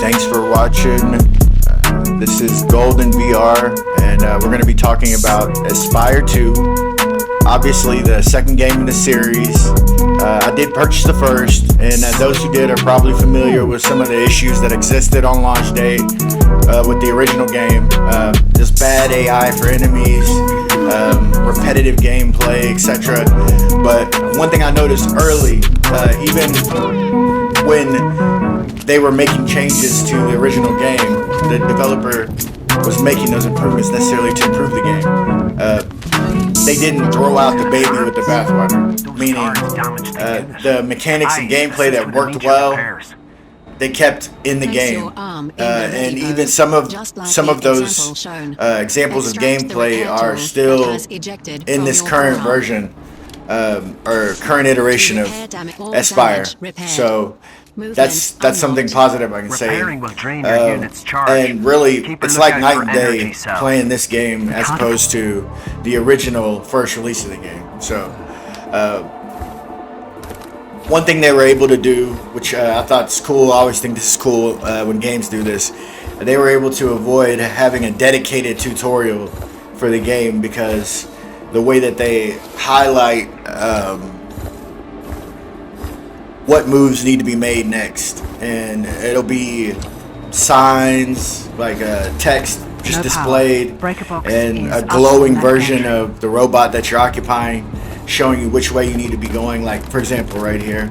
Thanks for watching. This is Golden VR, and we're going to be talking about Espire 2. Obviously, the second game in the series. I did purchase the first, and those who did are probably familiar with some of the issues that existed on launch day with the original game. Just bad AI for enemies, repetitive gameplay, etc. But one thing I noticed early, even when they were making changes to the original game, the developer was making those improvements necessarily to improve the game. They didn't throw out the baby with the bathwater, meaning the mechanics and gameplay that worked well, they kept in the game, and even some of those examples of gameplay are still in this current version or current iteration of Espire. So that's something positive I can say. And really, it's like night and day playing this game as opposed to the original first release of the game. So one thing they were able to do, which I thought is cool, I always think this is cool when games do this, they were able to avoid having a dedicated tutorial for the game, because the way that they highlight what moves need to be made next, and it'll be signs like text just displayed, and a glowing version of the robot that you're occupying, showing you which way you need to be going. Like, for example, right here.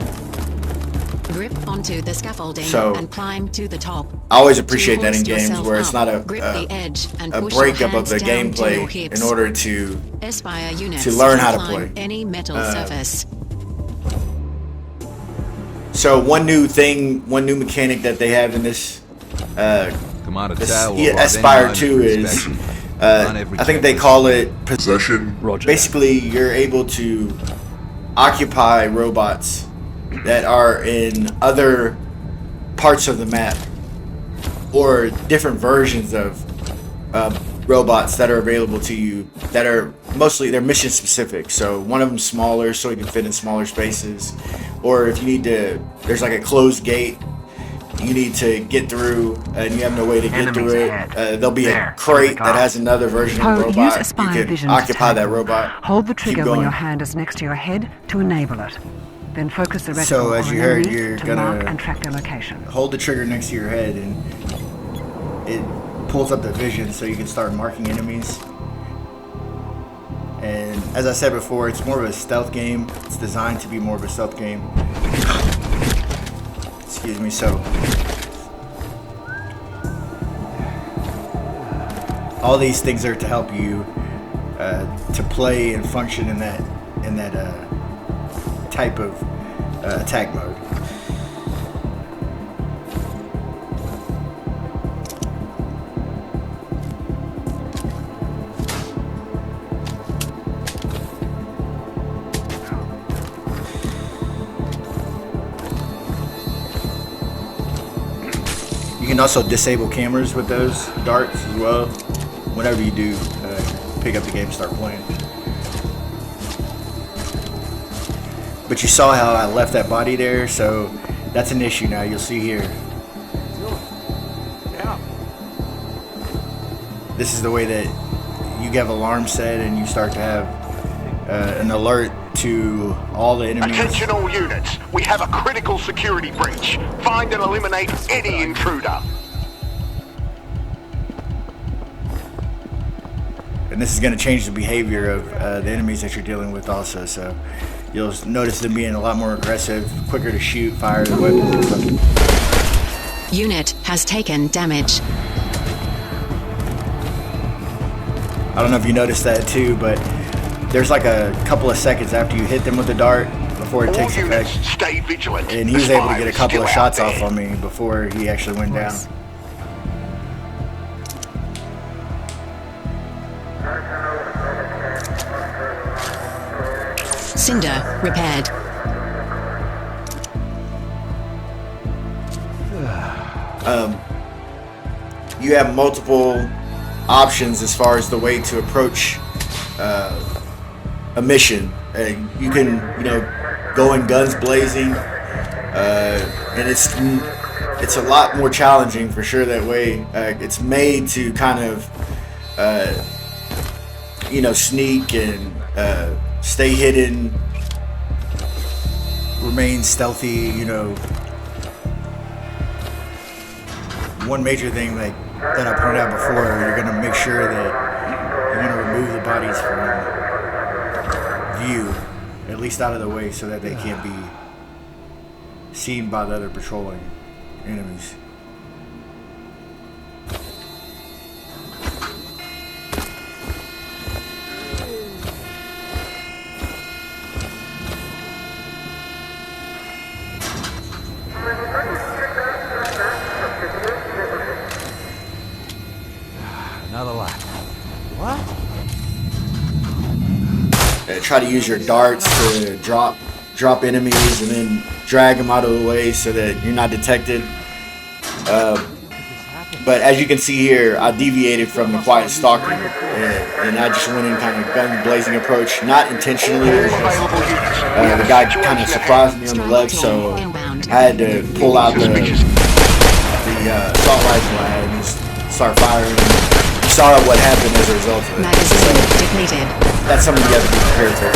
Grip onto the scaffolding and climb to the top. I always appreciate that in games where it's not a breakup of the gameplay in order to learn how to play. Any metal surface. So one new mechanic that they have in this Espire 2 is, I think they call it possession. Basically, you're able to occupy robots that are in other parts of the map, or different versions of robots that are available to you that are mostly, they're mission specific. So one of them's smaller, so you can fit in smaller spaces, or if you need to, there's like a closed gate you need to get through and you have no way to get through it. There'll be a crate that has another version of the robot. You can occupy that robot. Hold the trigger when your hand is next to your head to enable it. Then focus the reticle so as you heard, you're to gonna mark and track their location. Hold the trigger next to your head, and it pulls up the vision so you can start marking enemies. And as I said before, it's more of a stealth game. It's designed to be more of a stealth game. Excuse me. So all these things are to help you to play and function in that type of attack mode. You can also disable cameras with those darts as well. Whenever you do pick up the game and start playing. But you saw how I left that body there, so that's an issue now. You'll see here. This is the way that you have alarm set, and you start to have an alert to all the enemies. Attention all units, we have a critical security breach. Find and eliminate any intruder. And this is going to change the behavior of the enemies that you're dealing with also, so you'll notice them being a lot more aggressive, quicker to shoot, fire the weapons and stuff. Unit has taken damage. I don't know if you noticed that too, but there's like a couple of seconds after you hit them with the dart before it takes effect. Stay vigilant. And he was able to get a couple of shots off on me before he actually went down. Cinder repaired. You have multiple options as far as the way to approach a mission. You can, go in guns blazing, and it's it's a lot more challenging for sure that way. It's made to kind of, you know, sneak and stay hidden, remain stealthy, you know. One major thing that I pointed out before, you're going to make sure that you're going to remove the bodies from view, at least out of the way, so that they can't be seen by the other patrolling enemies. Another lap. What? Try to use your darts to drop enemies and then drag them out of the way so that you're not detected. But as you can see here, I deviated from the quiet stalking, and I just went in kind of gun blazing approach, not intentionally. It was just, the guy kind of surprised me on the left, so I had to pull out the assault rifle I had and just start firing. You saw what happened as a result of it. Magazine depleted. That's something you have to be prepared for.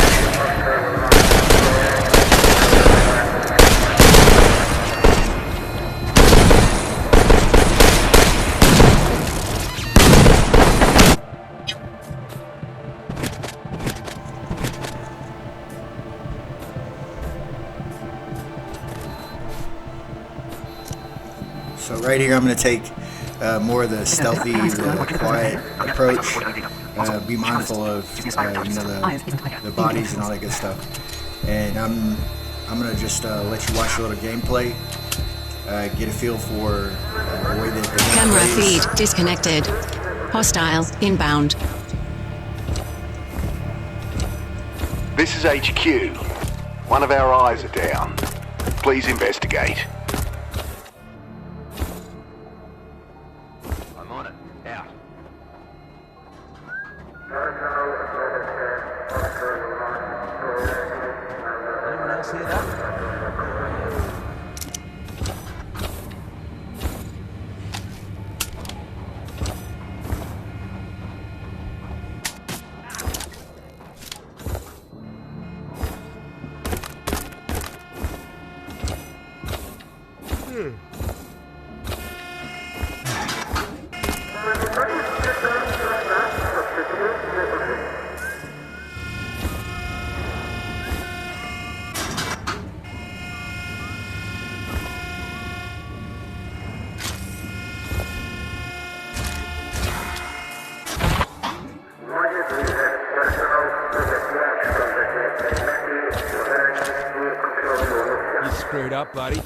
So right here, I'm going to take more of the stealthy, the quiet approach. Be mindful of you know, the bodies and all that good stuff. And I'm going to just let you watch a little gameplay, get a feel for the way that the Camera gameplay is. feed disconnected. Hostile inbound. This is HQ. One of our eyes are down. Please investigate. I'm on it. Out. Anyone else hear that? You screwed up, buddy.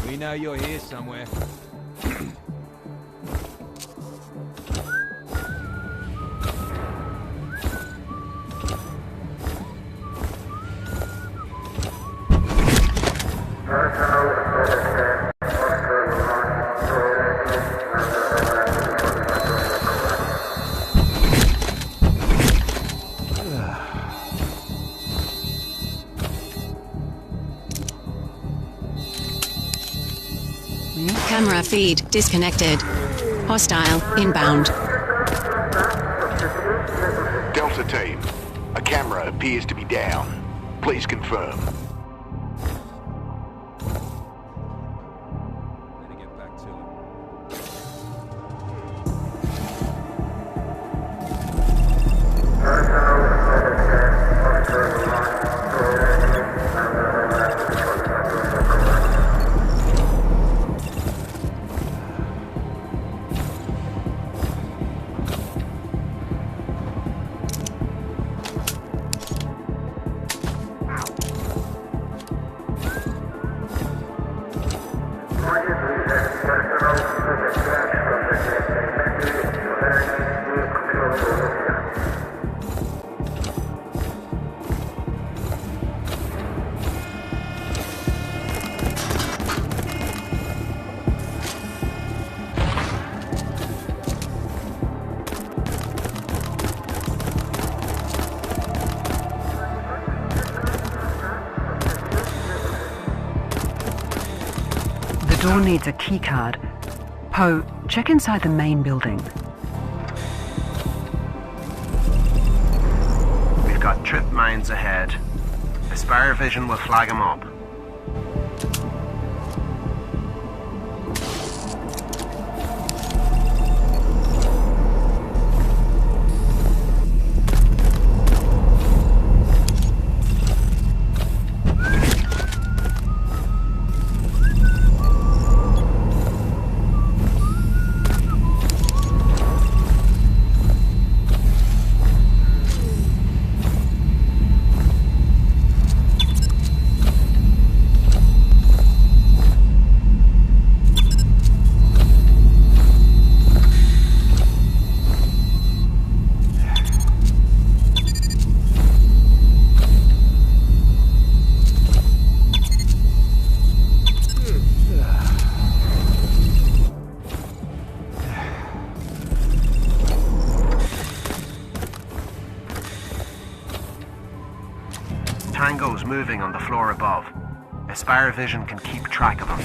We know you're here somewhere. Camera feed disconnected. Hostile inbound. Delta team, a camera appears to be down. Please confirm. Better get back to it. General needs a keycard. Poe, check inside the main building. We've got trip mines ahead. Espire vision will flag them up. Tango's moving on the floor above. Espire vision can keep track of him.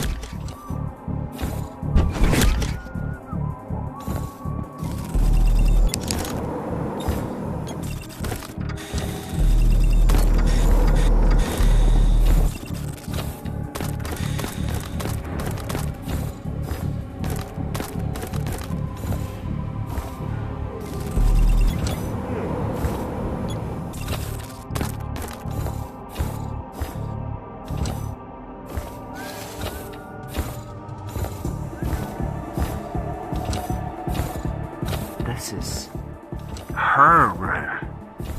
This is her room.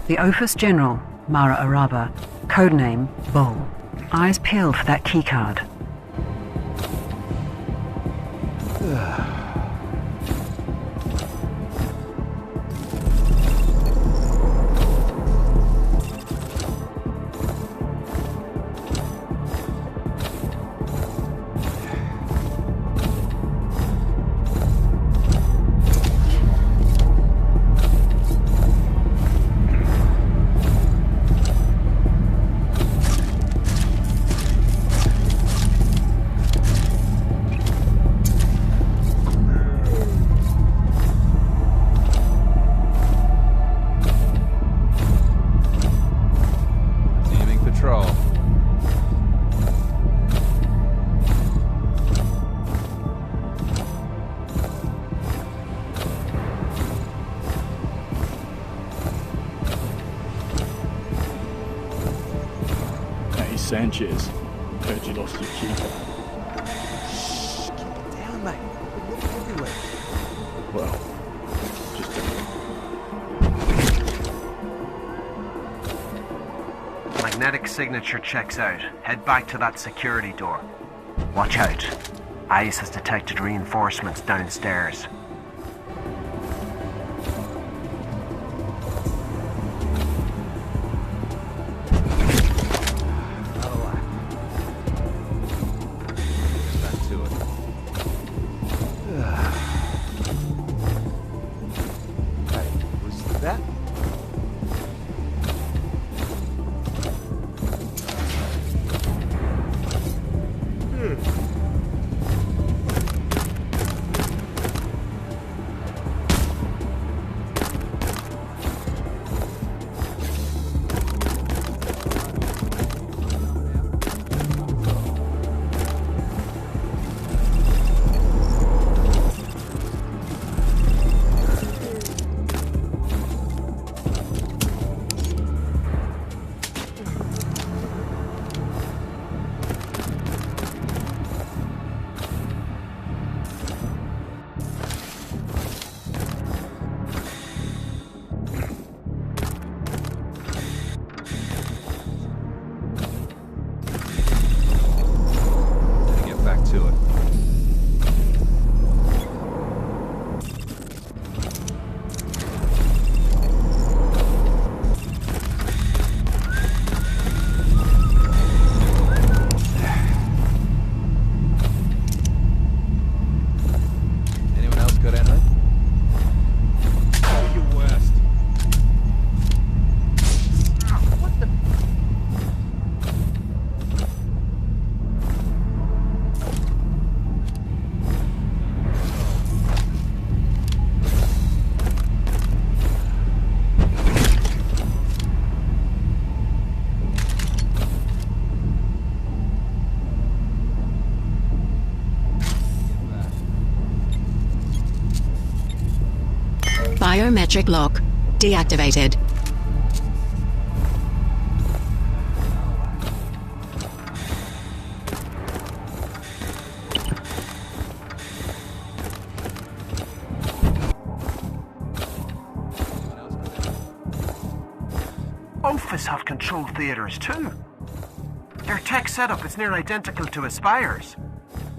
The Office General, Mara Araba, codename Bull. Eyes peeled for that keycard. Sanchez, heard you lost your keeper. Shh, keep it down, mate. We're looking everywhere. Well, just Magnetic signature checks out. Head back to that security door. Watch out. ICE has detected reinforcements downstairs. Biometric lock deactivated. Office have controlled theaters too. Their tech setup is near identical to Espire's.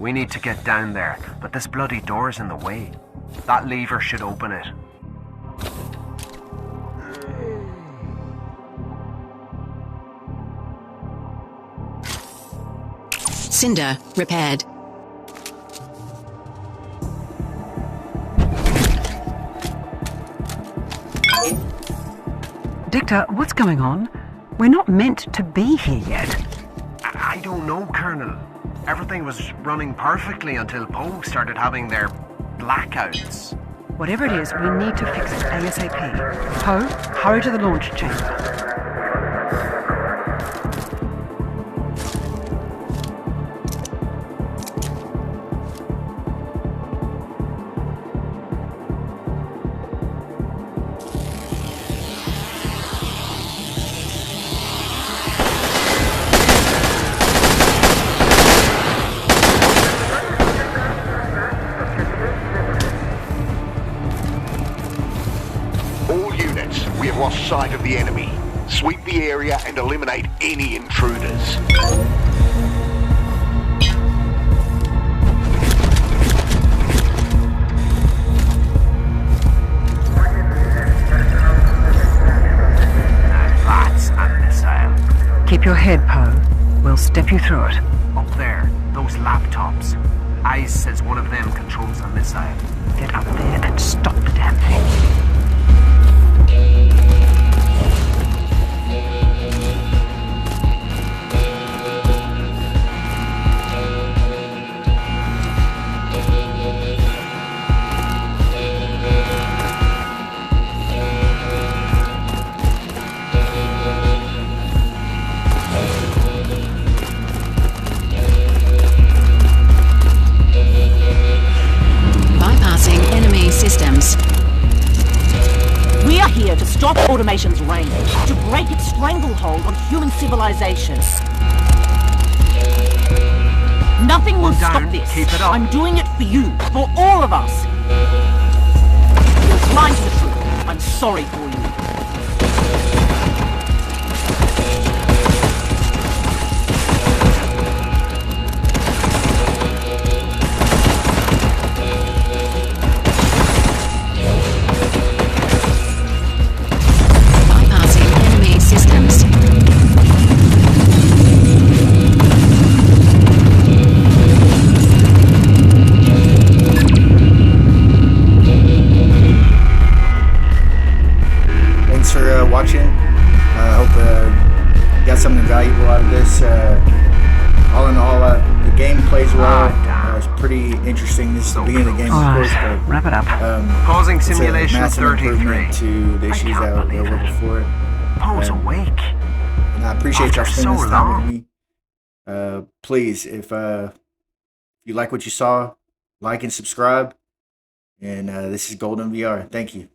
We need to get down there, but this bloody door's in the way. That lever should open it. Cinder repaired. Dictor, what's going on? We're not meant to be here yet. I don't know, Colonel. Everything was running perfectly until Poe started having their blackouts. Whatever it is, we need to fix it ASAP. Poe, hurry to the launch chamber. We have lost sight of the enemy. Sweep the area and eliminate any intruders. That's a missile. Keep your head, Poe. We'll step you through it. Up there, those laptops. Ice says one of them controls the missile. Get up there and stop the damn thing. Bypassing enemy systems. We are here to stop automation's reign, to break its stranglehold on human civilization. Nothing will stop this. Keep it up. I'm doing it for you, for all of us. You're blind to the truth. I'm sorry for you. Bypassing enemy systems. Thanks for watching. I hope you got something valuable out of this. All in all, the game plays well. It's pretty interesting. This is the beginning of the game, of course, Alright, but wrap it up. Causing it's a simulation massive 33. improvement to the issues can't that believe were it. before. Poe's awake. And I appreciate y'all After spending so this time long. with me. Please, if you like what you saw, like and subscribe. And this is Golden VR. Thank you.